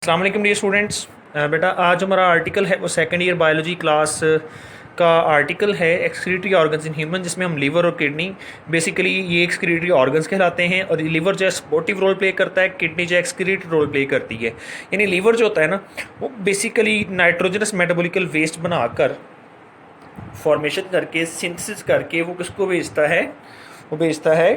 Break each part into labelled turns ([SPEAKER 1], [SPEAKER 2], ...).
[SPEAKER 1] अस्सलाम वालेकुम dear students. बेटा आज हमारा आर्टिकल है वो सेकंड ईयर बायोलॉजी क्लास का आर्टिकल है एक्सक्रीटरी ऑर्गन्स इन ह्यूमन, जिसमें हम लीवर और किडनी बेसिकली ये एक्सक्रीटरी ऑर्गन्स कहलाते हैं। और लीवर जो है सपोर्टिव रोल प्ले करता है, किडनी जो है एक्सक्रीटरी रोल प्ले करती है। यानी लीवर जो होता है ना वो बेसिकली नाइट्रोजनस मेटाबॉलिकल वेस्ट बनाकर फॉर्मेशन करके सिंथेसिस करके वो किसको भेजता है, वो भेजता है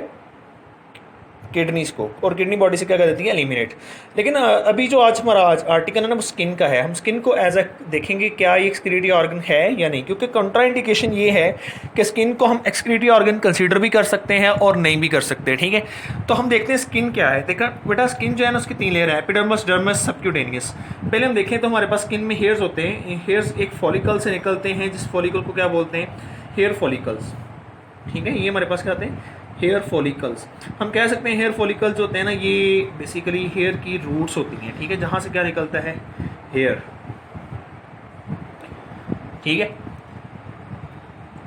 [SPEAKER 1] किडनीज को, और किडनी बॉडी से क्या कर देती है, एलिमिनेट। लेकिन अभी जो आज हमारा आज आर्टिकल है ना वो स्किन का है। हम स्किन को एज अ देखेंगे क्या ये एक्सक्रीटरी ऑर्गन है या नहीं, क्योंकि कंट्राइंडिकेशन ये है कि स्किन को हम एक्सक्रीटरी ऑर्गन कंसीडर भी कर सकते हैं और नहीं भी कर सकते। ठीक है, तो हम देखते हैं स्किन क्या है। देखा बेटा, स्किन जो है ना उसकी 3 लेयर है, एपिडर्मिस, डर्मिस, सबक्यूटेनियस। पहले हम देखें तो हमारे पास स्किन में हेयर्स होते हैं। हेयर्स एक फॉलिकल से निकलते हैं, जिस फॉलिकल को क्या बोलते हैं, हेयर फॉलिकल्स। ठीक है, ये हमारे पास क्या होते हैं, हेयर फॉलिकल्स। हम कह सकते हैं हेयर फॉलिकल्स होते हैं ना, ये बेसिकली हेयर की रूट्स होती हैं। ठीक है, जहाँ से क्या निकलता है, हेयर। ठीक है,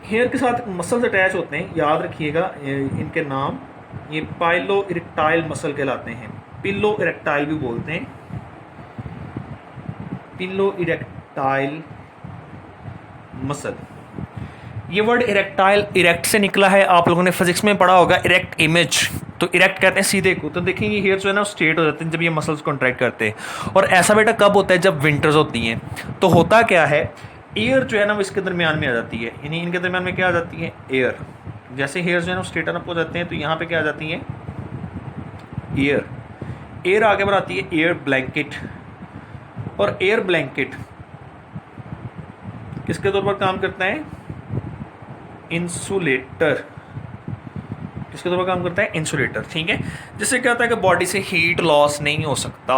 [SPEAKER 1] हेयर के साथ मसल्स अटैच होते हैं, याद रखिएगा इनके नाम। ये पाइलो इरेक्टाइल मसल कहलाते हैं, पिलो इरेक्टाइल भी बोलते हैं, पिलो इरेक्टाइल मसल। ये वर्ड इरेक्टाइल इरेक्ट से निकला है, आप लोगों ने फिजिक्स में पढ़ा होगा इरेक्ट इमेज। तो इरेक्ट कहते हैं सीधे को। तो देखेंगे हेयर जो है ना स्ट्रेट हो जाते हैं जब ये मसल्स कॉन्ट्रैक्ट करते हैं। और ऐसा बेटा कब होता है, जब विंटर्स होती हैं। तो होता क्या है, एयर जो है ना वो इसके दरमियान में आ जाती है, यानी इनके दरमियान में क्या आ जाती है, एयर। जैसे हेयर जो है ना स्ट्रेटन अप हो जाते हैं तो यहाँ पे क्या आ जाती है, एयर। एयर आगे बनाती है एयर ब्लैंकेट, और एयर ब्लैंकेट किसके तौर पर काम करता है, इंसुलेटर। किसके तौर पर काम करता है, इंसुलेटर। ठीक है, जिससे क्या होता है कि बॉडी से हीट लॉस नहीं हो सकता।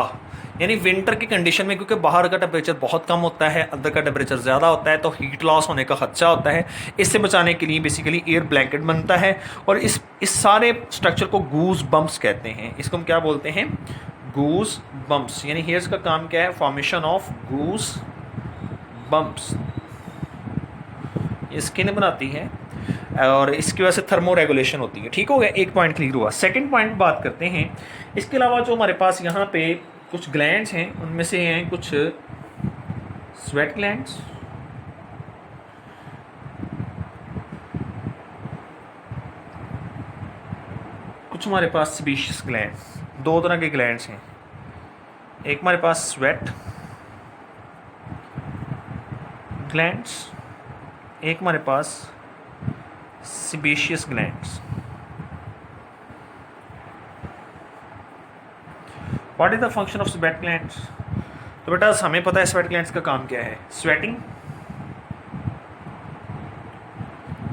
[SPEAKER 1] यानी विंटर की कंडीशन में, क्योंकि बाहर का टेम्परेचर बहुत कम होता है, अंदर का टेम्परेचर ज़्यादा होता है, तो हीट लॉस होने का खदशा होता है। इससे बचाने के लिए बेसिकली एयर ब्लैंकेट बनता है। और इस सारे स्ट्रक्चर को गूज बम्प्स कहते हैं। इसको हम क्या बोलते हैं, गूज बम्प्स। यानी हेयर्स का काम क्या है, फॉर्मेशन ऑफ गूज बम्प्स। ये स्किन बनाती है और इसकी वजह से थर्मो रेगुलेशन होती है। ठीक हो गया, एक पॉइंट क्लियर हुआ। सेकंड पॉइंट बात करते हैं। इसके अलावा जो हमारे पास यहाँ पे कुछ ग्लैंड्स हैं, उनमें से हैं कुछ स्वेट ग्लैंड्स, कुछ हमारे पास सीबेशियस ग्लैंड्स। 2 तरह के ग्लैंड्स हैं, एक हमारे पास स्वेट ग्लैंड्स, एक हमारे पास sebaceous glands. What is the function of sweat glands? तो बेटा हमें पता है स्वेट ग्लैंड्स का काम क्या है, स्वेटिंग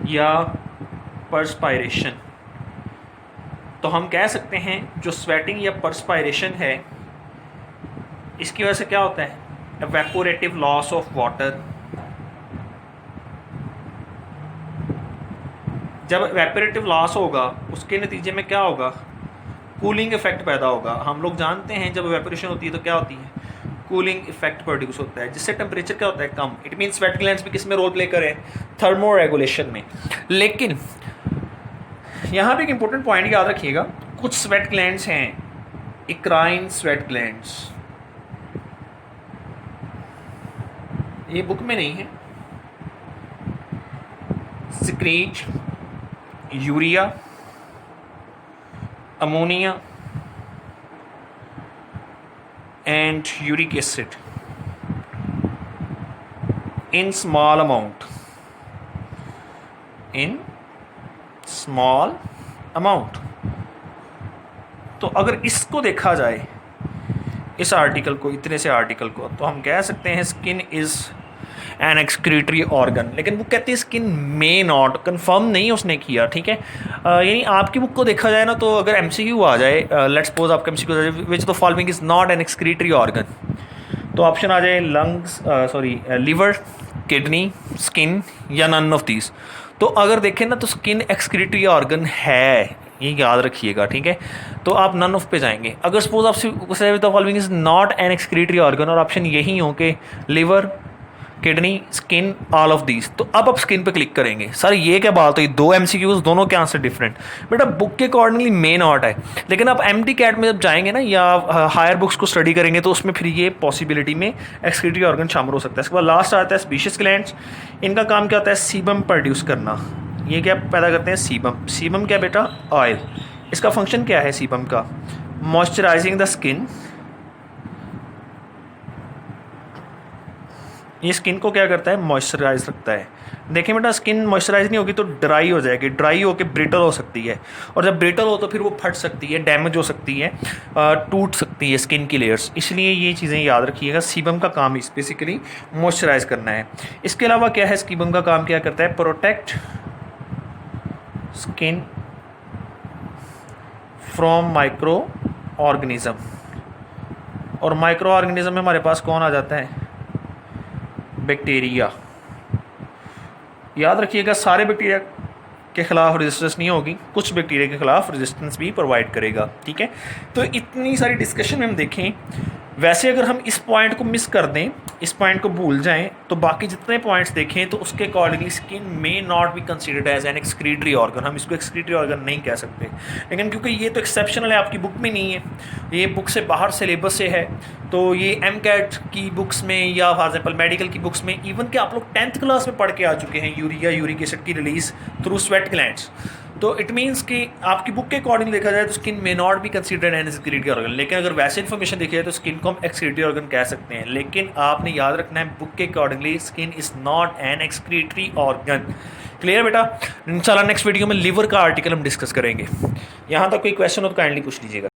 [SPEAKER 1] या पर्सपायरेशन। तो हम कह सकते हैं जो स्वेटिंग या पर्सपायरेशन है, इसकी वजह से क्या होता है, इवेपोरेटिव लॉस ऑफ वाटर। जब इवेपोरेटिव लॉस होगा उसके नतीजे में क्या होगा, कूलिंग इफेक्ट पैदा होगा। हम लोग जानते हैं जब इवेपोरेशन होती है तो क्या होती है, कूलिंग इफेक्ट प्रोड्यूस होता है, जिससे टेम्परेचर क्या होता है, कम। इट मीन स्वेट ग्लैंड्स भी किस में रोल प्ले करें, थर्मो रेगुलेशन में। लेकिन यहाँ पे एक इंपॉर्टेंट पॉइंट याद रखिएगा, कुछ स्वेट ग्लैंड्स हैं इक्राइन स्वेट ग्लैंड्स, ये बुक में नहीं है। Secrete urea, ammonia and uric acid in small amount, in small amount। तो अगर इसको देखा जाए, इस आर्टिकल को, इतने से आर्टिकल को, तो हम कह सकते हैं skin is an excretory organ. लेकिन वो कहती है स्किन मे नॉट, कंफर्म नहीं उसने किया। ठीक है, यानी आपकी बुक को देखा जाए ना, तो अगर एमसीक्यू आ जाए, लेट्स सपोज आपका एमसीक्यू आ जाए which the following is not an excretory organ, तो ऑप्शन आ जाए लंग्स, लीवर, किडनी, स्किन या नन ऑफ दीज। तो अगर देखें ना तो स्किन एक्सक्रीटरी ऑर्गन है, ये याद रखिएगा। ठीक है, तो आप नन ऑफ पे जाएंगे। अगर सपोज आपसे the following is not an excretory organ और ऑप्शन यही हो कि liver, kidney, skin, all of these. तो अब आप स्किन पे क्लिक करेंगे। सर ये क्या बात हुई, 2 MCQs, दोनों के आंसर डिफरेंट। बेटा बुक के अकॉर्डिंगली मेन आर्ट है, लेकिन आप MD कैट में जब जाएंगे ना या हायर बुक्स को स्टडी करेंगे तो उसमें फिर ये पॉसिबिलिटी में एक्सक्रीटरी ऑर्गन शामिल हो सकता है। इसके बाद लास्ट आता है स्पीशियस ग्लैंड्स। इनका काम क्या होता है, सीबम प्रोड्यूस करना। ये क्या पैदा करते हैं, सीबम। सीबम क्या बेटा, ऑयल। इसका फंक्शन क्या है सीबम का, मॉइस्चराइजिंग द स्किन। ये स्किन को क्या करता है, मॉइस्चराइज रखता है। देखें बेटा स्किन मॉइस्चराइज नहीं होगी तो ड्राई हो जाएगी, ड्राई होकर ब्रिटल हो सकती है, और जब ब्रिटल हो तो फिर वो फट सकती है, डैमेज हो सकती है, टूट सकती है स्किन की लेयर्स। इसलिए ये चीज़ें याद रखिएगा। सीबम का काम इस बेसिकली मॉइस्चराइज करना है। इसके अलावा क्या है, सीबम का काम क्या करता है, protect skin from micro organism. और माइक्रो ऑर्गेनिज्म में हमारे पास कौन आ जाता है, बैक्टीरिया। याद रखिएगा सारे बैक्टीरिया के खिलाफ रेजिस्टेंस नहीं होगी, कुछ बैक्टीरिया के खिलाफ रेजिस्टेंस भी प्रोवाइड करेगा। ठीक है, तो इतनी सारी डिस्कशन में हम देखें, वैसे अगर हम इस पॉइंट को मिस कर दें, इस पॉइंट को भूल जाएं, तो बाकी जितने पॉइंट्स देखें तो उसके accordingly skin may not be considered as an excretory organ. हम इसको एक्सक्रीटरी ऑर्गन नहीं कह सकते, लेकिन क्योंकि ये तो एक्सेप्शनल है, आपकी बुक में नहीं है, ये बुक से बाहर सिलेबस से है, तो ये MCAT की बुक्स में या फॉर एग्जाम्पल मेडिकल की बुक्स में, इवन कि आप लोग 10th क्लास में पढ़ के आ चुके हैं यूरिया, यूरिक एसिड की रिलीज थ्रू स्वेट ग्लैंड्स। तो इट मीन्स कि आपकी बुक के अकॉर्डिंग देखा जाए तो skin may not be considered an excretory organ, लेकिन अगर वैसे इन्फॉर्मेशन देखी जाए तो स्किन को हम एक्सक्रीटरी ऑर्गन कह सकते हैं। लेकिन आपने याद रखना है बुक के accordingly skin is not an excretory organ. Clear बेटा। इंशाल्लाह नेक्स्ट वीडियो में लिवर का आर्टिकल हम डिस्कस करेंगे। यहाँ तक कोई क्वेश्चन हो तो काइंडली पूछ लीजिएगा।